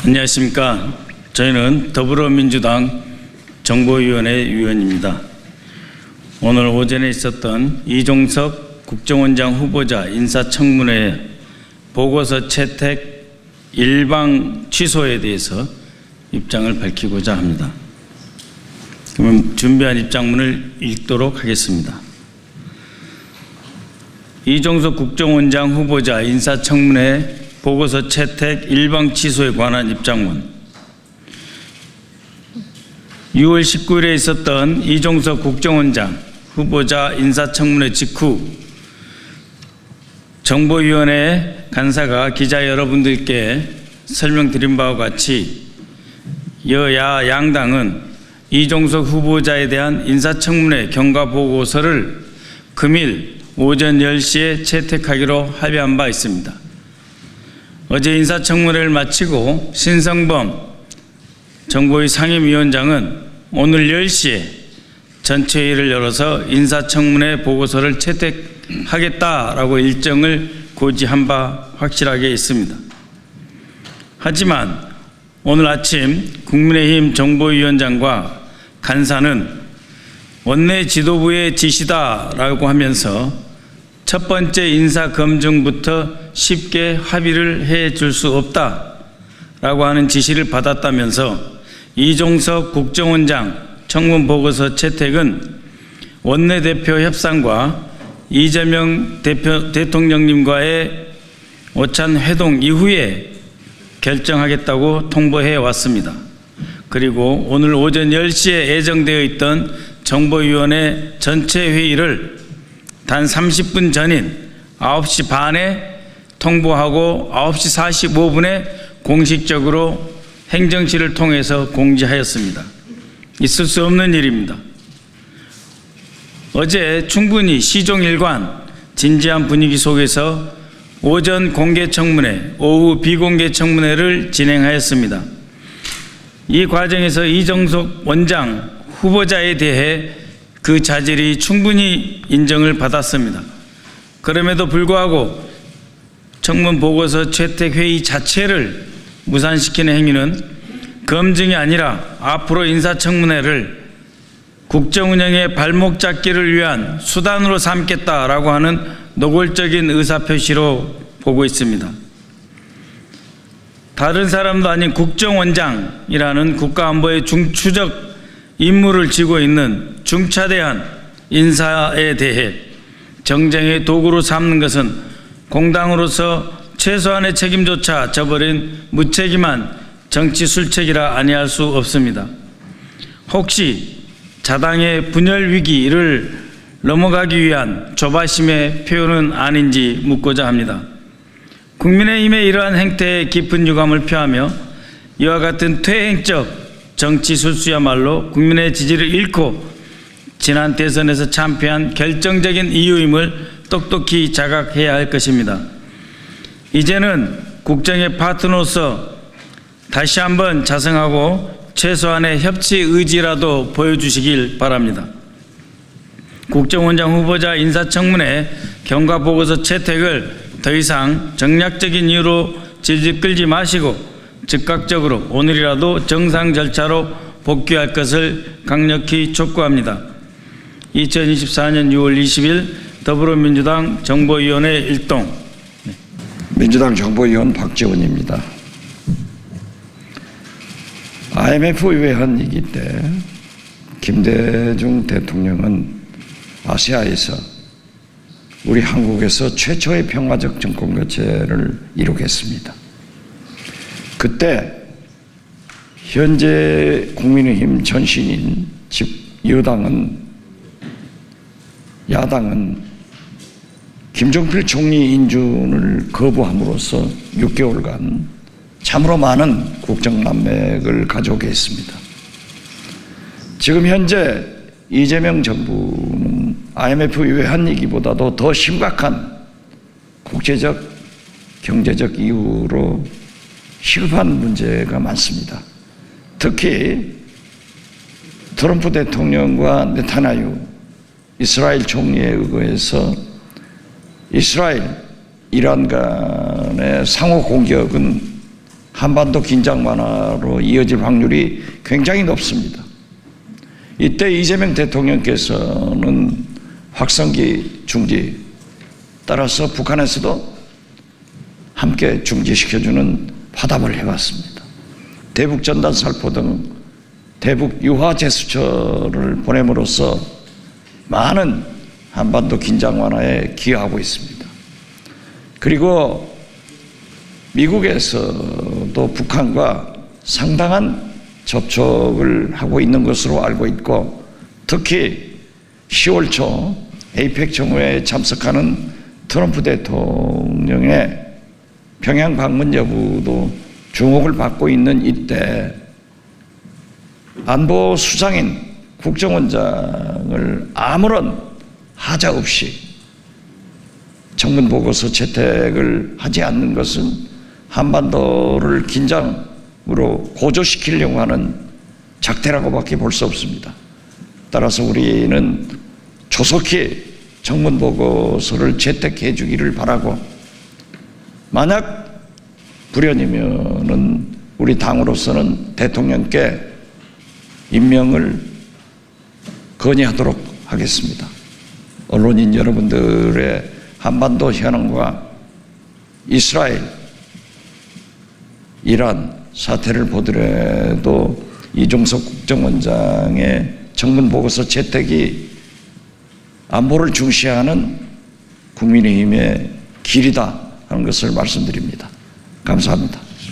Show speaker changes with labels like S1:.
S1: 안녕하십니까. 저희는 더불어민주당 정보위원회 위원입니다. 오늘 오전에 있었던 이종석 국정원장 후보자 인사청문회 보고서 채택 일방 취소에 대해서 입장을 밝히고자 합니다. 그러면 준비한 입장문을 읽도록 하겠습니다. 이종석 국정원장 후보자 인사청문회 보고서 채택 일방 취소에 관한 입장문. 6월 19일에 있었던 이종석 국정원장 후보자 인사청문회 직후 정보위원회 간사가 기자 여러분들께 설명드린 바와 같이 여야 양당은 이종석 후보자에 대한 인사청문회 경과보고서를 금일 오전 10시에 채택하기로 합의한 바 있습니다. 어제 인사청문회를 마치고 신성범 정보위 상임위원장은 오늘 10시에 전체회의를 열어서 인사청문회 보고서를 채택하겠다라고 일정을 고지한 바 확실하게 있습니다. 하지만 오늘 아침 국민의힘 정보위원장과 간사는 원내 지도부의 지시다라고 하면서 첫 번째 인사검증부터 쉽게 합의를 해줄 수 없다라고 하는 지시를 받았다면서 이종석 국정원장 청문 보고서 채택은 원내대표 협상과 이재명 대통령님과의 오찬 회동 이후에 결정하겠다고 통보해 왔습니다. 그리고 오늘 오전 10시에 예정되어 있던 정보위원회 전체 회의를 단 30분 전인 9시 반에 통보하고 9시 45분에 공식적으로 행정실을 통해서 공지하였습니다. 있을 수 없는 일입니다. 어제 충분히 시종일관 진지한 분위기 속에서 오전 공개청문회, 오후 비공개청문회를 진행하였습니다. 이 과정에서 이종석 원장 후보자에 대해 그 자질이 충분히 인정을 받았습니다. 그럼에도 불구하고 청문 보고서 채택 회의 자체를 무산시키는 행위는 검증이 아니라 앞으로 인사청문회를 국정운영의 발목 잡기를 위한 수단으로 삼겠다라고 하는 노골적인 의사표시로 보고 있습니다. 다른 사람도 아닌 국정원장이라는 국가안보의 중추적 임무를 지고 있는 중차대한 인사에 대해 정쟁의 도구로 삼는 것은 공당으로서 최소한의 책임조차 져버린 무책임한 정치 술책이라 아니할 수 없습니다. 혹시 자당의 분열 위기를 넘어가기 위한 조바심의 표현은 아닌지 묻고자 합니다. 국민의힘의 이러한 행태에 깊은 유감을 표하며 이와 같은 퇴행적 정치 술수야말로 국민의 지지를 잃고 지난 대선에서 참패한 결정적인 이유임을 똑똑히 자각해야 할 것입니다. 이제는 국정의 파트너로서 다시 한번 자성하고 최소한의 협치 의지라도 보여주시길 바랍니다. 국정원장 후보자 인사청문회 경과보고서 채택을 더 이상 정략적인 이유로 질질 끌지 마시고 즉각적으로 오늘이라도 정상 절차로 복귀할 것을 강력히 촉구합니다. 2024년 6월 20일 더불어민주당 정보위원회 일동.
S2: 민주당 정보위원 박지원입니다. IMF 외환위기 때 김대중 대통령은 아시아에서 우리 한국에서 최초의 평화적 정권교체를 이루겠습니다. 그때 현재 국민의힘 전신인 야당은 김종필 총리 인준을 거부함으로써 6개월간 참으로 많은 국정난맥을 가져오게 했습니다. 지금 현재 이재명 정부는 IMF 외환위기보다도 더 심각한 국제적, 경제적 이유로 시급한 문제가 많습니다. 특히 트럼프 대통령과 네타냐후 이스라엘 총리에 의거해서 이스라엘, 이란 간의 상호 공격은 한반도 긴장 완화로 이어질 확률이 굉장히 높습니다. 이때 이재명 대통령께서는 확성기 중지, 따라서 북한에서도 함께 중지시켜주는 화답을 해왔습니다. 대북 전단 살포 등 대북 유화 제스처를 보냄으로써 많은 한반도 긴장 완화에 기여하고 있습니다. 그리고 미국에서도 북한과 상당한 접촉을 하고 있는 것으로 알고 있고, 특히 10월 초 에이펙 정회에 참석하는 트럼프 대통령의 평양 방문 여부도 주목을 받고 있는 이때 안보 수장인 국정원장을 아무런 하자 없이 청문 보고서 채택을 하지 않는 것은 한반도를 긴장으로 고조시키려고 하는 작태라고밖에 볼 수 없습니다. 따라서 우리는 조속히 청문 보고서를 채택해 주기를 바라고, 만약 불연이면은 우리 당으로서는 대통령께 임명을 건의하도록 하겠습니다. 언론인 여러분들의 한반도 현황과 이스라엘, 이란 사태를 보더라도 이종석 국정원장의 청문 보고서 채택이 안보를 중시하는 국민의힘의 길이다 하는 것을 말씀드립니다. 감사합니다.